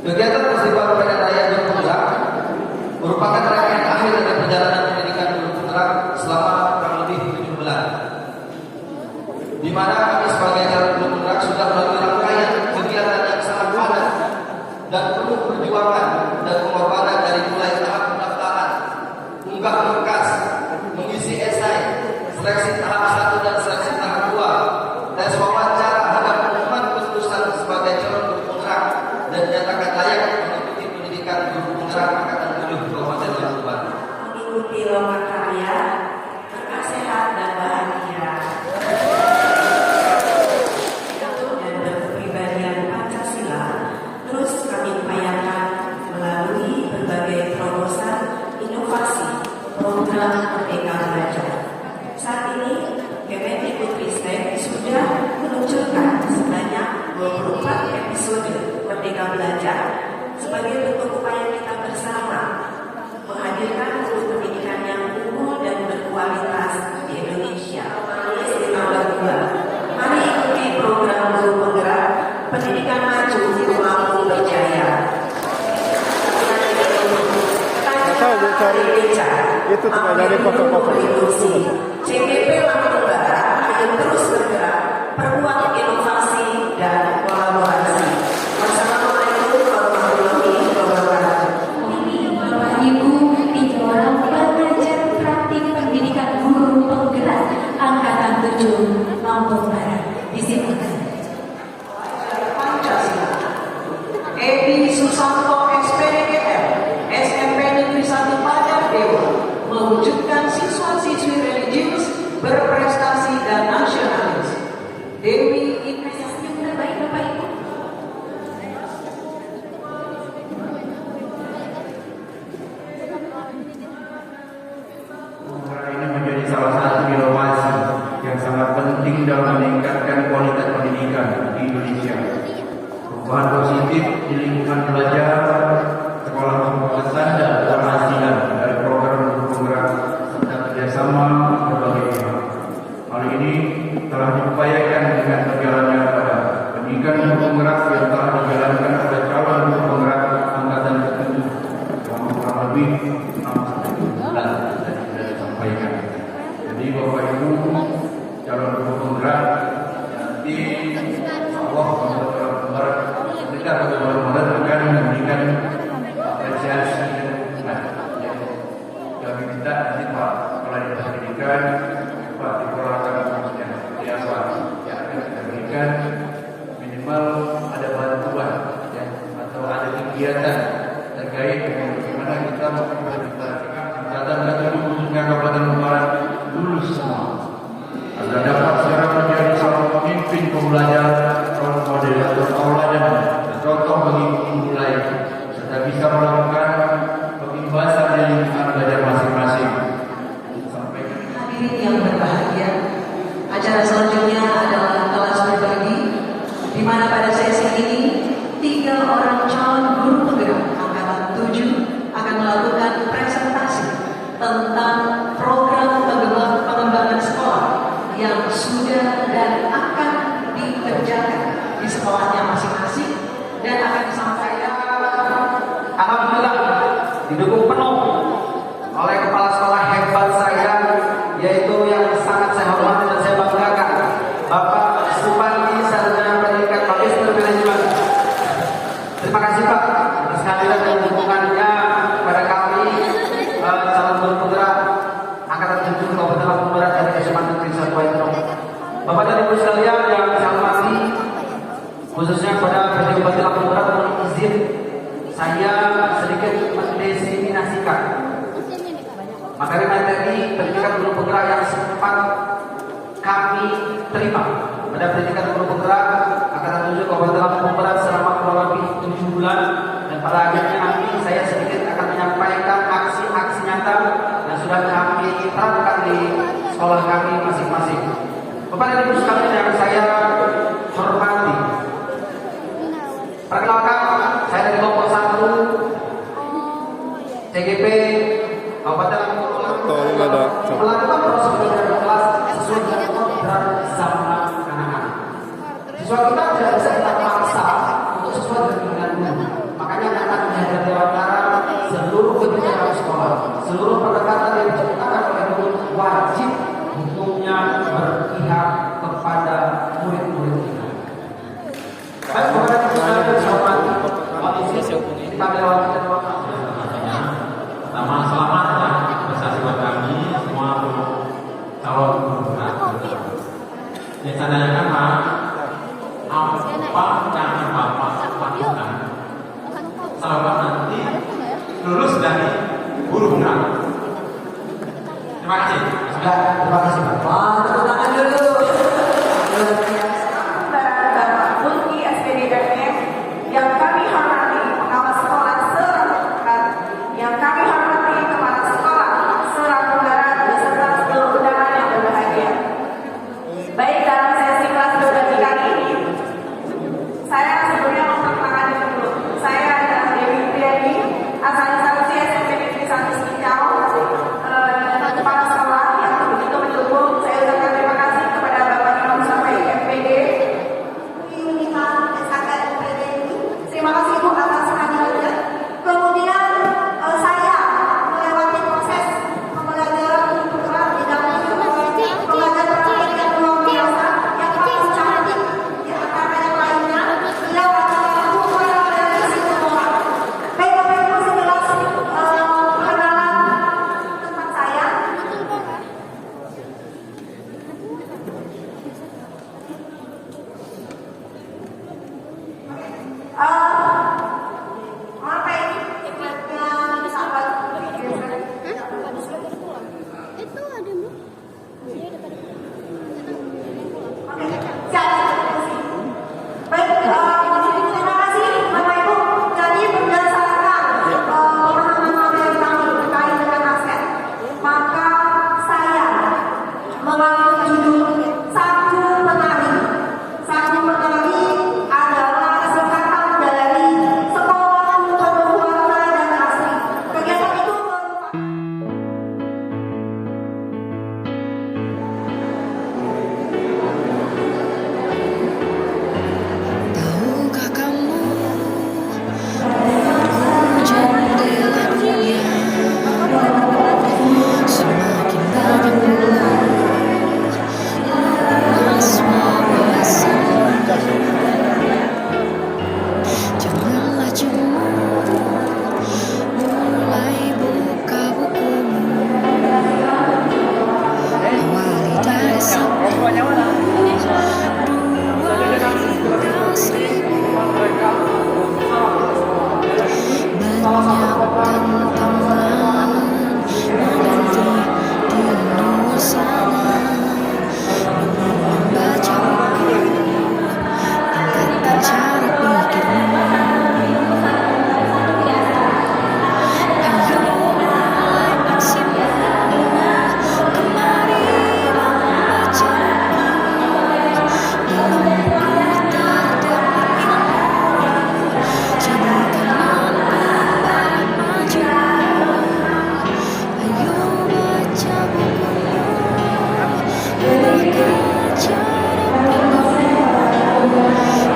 Kegiatan Festival Panen Raya Gunung Penggerak merupakan rangkaian akhir dari perjalanan pendidikan Gunung Penggerak selama kurang lebih 7 bulan, di mana kami sebagai calon Gunung Penggerak sudah melalui rangkaian kegiatan yang sangat padat dan penuh perjuangan dan pengorbanan dari mulai tahap pendaftaran, unggah berkas, mengisi esai, seleksi tahap 1 dan seleksi tahap 2, tes wawancara hingga pengumuman keputusan sebagai calon Gunung Penggerak dan dinyatakan layak mengikuti pendidikan Gunung Penggerak Angkatan 7 Kabupaten Tuban. Mengikuti lomba karya, maka sehat dan bahagia. Dan berkepribadian Pancasila terus kami upayakan melalui berbagai terobosan inovasi program Merdeka Belajar. Saat ini, Kemendikbudristek sudah meluncurkan sebanyak 24 episode Merdeka Belajar sebagai bentuk upaya kita bersama menghadirkan guru pendidikan yang unggul dan berkualitas di Indonesia. Nomor 2, mari ikuti program Guru Penggerak Pendidikan Maju Mampu Berjaya. Itu tidak dari foto-foto. CGP Lampung Barat akan terus bergerak, perkuat inovasi dan kolaborasi. Wassalamualaikum warahmatullahi wabarakatuh. Bapak Ibu, 3 orang pengajar praktik pendidikan guru penggerak Angkatan 7 Lampung Barat. Disilakan. Pancasila. Edi Susanto SPDGM, SMP Negeri 1 Padang Dewa, mewujudkan siswa-siswi religius berprestasi dan nasionalis. Dewi Ines Yang terbaik Bapak Ibu. Ini menjadi salah satu inovasi yang sangat penting dalam meningkatkan kualitas pendidikan di Indonesia. Perubahan positif di lingkungan belajar sekolah berkesan dan berhasil dari program Guru Penggerak serta kerjasama berbagai pihak. Hal ini telah diupayakan dengan berjalannya pada pendidikan Guru Penggerak yang telah dijalankan oleh calon Guru Penggerak Angkatan 7 selama kurang lebih 6 bulan tadi sudah disampaikan. Jadi Bapak Ibu calon Guru Penggerak nanti Allah benar-benar kita benar-benar akan memberikan apresiasi dan kami minta nanti Pak Kepala Dinas Pendidikan Pak dikeluarkan khususnya biasa yang akan kita berikan minimal ada bantuan ya, atau ada kegiatan terkait dengan bagaimana kita mengimplementasikan angkatan khususnya Kabupaten Barat lulus semua agar dapat secara menjadi seorang pemimpin pembelajar role model atau tauladan dan contoh bagi guru lain serta bisa melakukan pembebasan di lingkungan belajar masing-masing. Sampai hadirin yang berbahagia, acara selanjutnya adalah kelas berbagi, di mana pada sesi ini 3 orang calon guru penggerak Angkatan 7 akan melakukan presentasi tentang program pengembangan sekolah yang sudah dan akan dikerjakan di sekolahnya masing-masing dan akan disampaikan. Alhamdulillah didukung penuh oleh kepala sekolah hebat saya, yaitu yang sangat saya hormati dan saya banggakan, Bapak Supandi, Sarjana Pendidikan Magister Manajemen. Terima kasih Pak atas kehadiran dan dukungannya kepada kami calon Guru Penggerak Angkatan 7 Kabupaten Lampung Barat dari SMA Negeri 1 Waintrong. Bapak dan Ibu sekalian yang saya hormati, khususnya kepada PT Bupati Lampung Barat, mohon izin saya sedikit mendefinisikan materi-materi pendidikan Guru Penggerak yang sempat kami terima pada pendidikan Guru Penggerak Angkatan 7 Kabupaten Lampung Barat selama kurang lebih 7 bulan, dan pada akhirnya nanti saya sedikit akan menyampaikan aksi-aksi nyata yang sudah kami terapkan di sekolah kami masing-masing. Bapak dan Ibu sekalian yang saya hormati, perkenalkan saya dari kelompok 1 CGP Kabupaten Lampung Barat melakukan proses belajar kelas sesuai dengan program zaman anak-anak. Siswa kita tidak bisa kita paksa untuk sesuai dengan guru. Makanya Pak Dewan kita doakan. Pertama, selamat ya prestasi buat kami semua untuk calon guru penggerak. Yang saya tanyakan Pak, apa yang Bapak lakukan selama nanti lulus dari guru penggerak? Terima kasih. Terima kasih Pak. Tepuk tangan dulu. Luar biasa. Bapak Mulki SPDMM yang kami hormati pengawas sekolah Serang, yang kami hormati kepala sekolah Serang Barat beserta seluruh undangan yang berbahagia. Baik, dalam sesi kelas berbagi kali ini, saya sebelumnya memperkenalkan diri dulu. Saya adalah Dewi Priani, asal instansi SMP Negeri 1 Singkau, kepala sekolah yang begitu mendukung. Saya ucapkan terima kasih kepada Bapak Imam Sampai FPD. Terima kasih Bu atas kehadirannya. Kemudian saya melewati proses pembelajaran penggerak didampingi oleh pengajar praktik yang luar biasa yang paling cantik di antara yang lainnya. Beliau adalah Bu dari Singapura. Baik Bapak Ibu, sejelas perkenalan tentang saya. Apa ini? Yang sahabat Itu ada Bu. Dia depan. Oke, siap. Baik, terima kasih Bapak Ibu. Jadi berdasarkan pemahaman materi kami terkait dengan aset, maka saya mengambil judul Satu Penari. Satu Penari adalah singkatan dari Sekolah Keluarga dan Asri. Kegiatan itu merupakan Tahukah kamu jendela dunia semakin banyak luas wawasan. Janganlah jemu, mulai buka bukumu, awali dari satu, dua hingga 1000. Banyak tantangan menanti di luar sana. Membaca buku, tingkatkan cara pikirmu. Ayo mulai maksimal, kemari membaca buku. Dalam buku terdapat ilmu, jadikan mampu para maju. Ayo baca bukumu, gunakan cara pikirmu.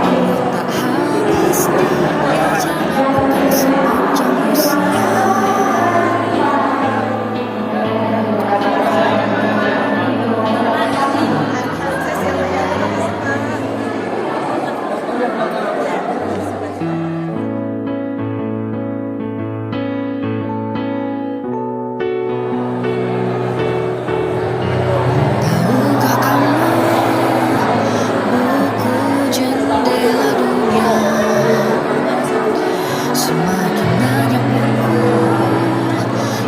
Ini tak habis diajar, bukan sepanjang usia. Tahukah kamu buku jendela dunia semakin banyak buku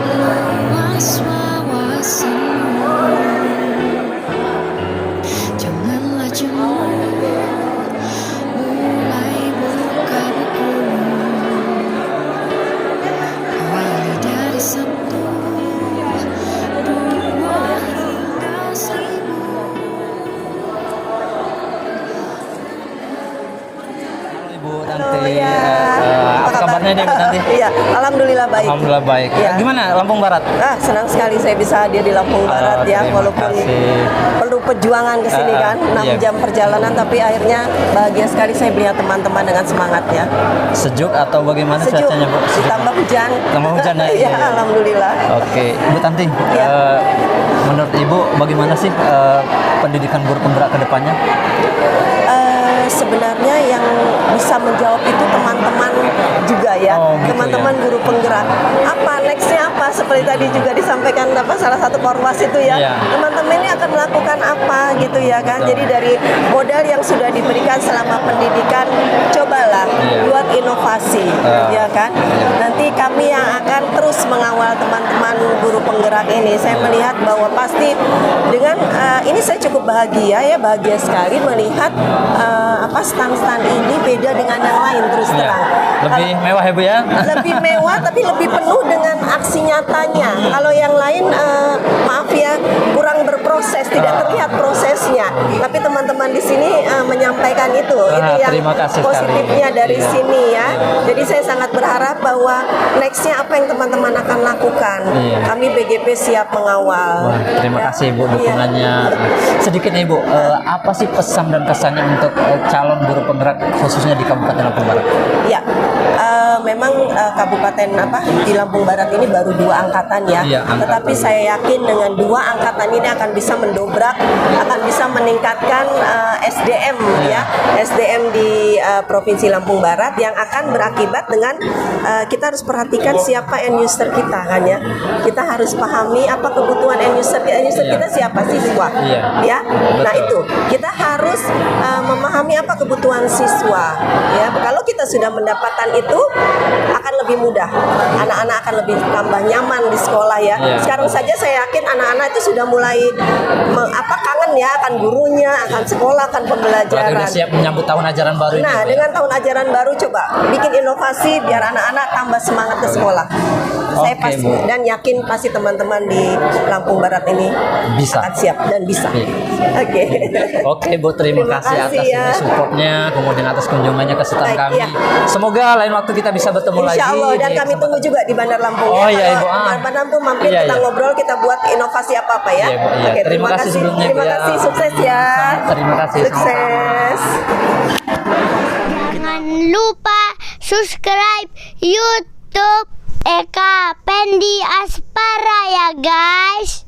luas wawasanmu. Janganlah jemu, mulai buka bukumu, awali dari 1, 2 hingga 1000. Ibu Tanti, Iya. apa kabarnya nih Bu Tanti? Iya, alhamdulillah baik. Alhamdulillah baik. Iya. Gimana Lampung Barat? Senang sekali saya bisa hadir di Lampung Barat ya, Terima walaupun kasih. perlu perjuangan ke sini kan, 6 iya. jam perjalanan, tapi akhirnya bahagia sekali saya melihat teman-teman dengan semangat ya. Sejuk atau bagaimana Sejuk, cuacanya Bu? Sejuk. ditambah hujan. Tambah hujan ya? Iya, Iya, iya. alhamdulillah. Oke, Bu Tanti, Iya. menurut Ibu bagaimana sih pendidikan guru penggerak ke depannya? Sebenarnya yang bisa menjawab itu teman-teman juga ya, Oh, gitu teman-teman guru penggerak. Apa nextnya apa? Seperti tadi juga disampaikan salah satu korwas itu ya, Iya. teman-teman ini akan melakukan apa gitu ya kan? Jadi dari modal yang sudah diberikan selama pendidikan, cobalah Iya. buat inovasi, ya kan? Nanti kami yang akan terus mengawal teman-teman guru penggerak ini. Saya melihat bahwa pasti dengan ini saya cukup bahagia sekali melihat stand-stand ini beda dengan yang lain terus Iya. terang. Lebih mewah ya Bu ya? Lebih mewah tapi lebih penuh dengan aksi nyatanya. Kalau yang lain maaf ya kurang berproses, tidak terlihat prosesnya. Tapi teman-teman di sini menyampaikan itu yang terima kasih sekali. positifnya dari Iya. sini ya. Jadi saya sangat berharap bahwa nextnya apa yang teman-teman akan lakukan. Iya. Kami BGP siap mengawal. Wah, terima Ya. kasih Bu Iya. dukungannya. Sedikit nih Bu, apa sih pesan dan kesannya untuk calon guru penggerak khususnya di Kabupaten Lampung Barat? Ya, memang kabupaten di Lampung Barat ini baru 2 angkatan ya. Iya, angkatan. Tetapi saya yakin dengan 2 angkatan ini akan bisa mendobrak, akan bisa meningkatkan SDM ya, SDM di Provinsi Lampung Barat yang akan berakibat dengan kita harus perhatikan siapa end user kita kan ya. Kita harus pahami apa kebutuhan end user kita. End user Iya. kita siapa? Siswa. Iya. Ya. Nah, Betul. itu kita harus memahami apa kebutuhan siswa ya. Kalau kita sudah mendapatkan itu akan lebih mudah, anak-anak akan lebih tambah nyaman di sekolah ya. Iya. Sekarang saja saya yakin anak-anak itu sudah mulai kangen ya akan gurunya, akan sekolah, akan Berarti pembelajaran. udah siap menyambut tahun ajaran baru ini. Nah, Bu, ya? dengan tahun ajaran baru coba bikin inovasi biar anak-anak tambah semangat ke sekolah. Saya Oke, pasti Bu. dan yakin pasti teman-teman di Lampung Barat ini Bisa. akan siap dan bisa. Iya. Oke. Oke Bu, terima kasih atas ya. ini supportnya, kemudian atas kunjungannya ke setan Baik, kami. iya. Semoga lain waktu kita bisa bertemu lagi. Insya Allah, dan di kami kesempatan- tunggu juga di Bandar Lampung. Oh, ya. iya, Ibu. Kalau Bandar Lampung mampir, Iya, kita iya. ngobrol, kita buat inovasi apa-apa ya. Iya, Bu, iya. Oke, Terima kasih sebelumnya, Terima Bu, ya. kasih, sukses ya. Terima kasih, Sukses. Jangan lupa subscribe YouTube Eka Pendi Aspara ya guys.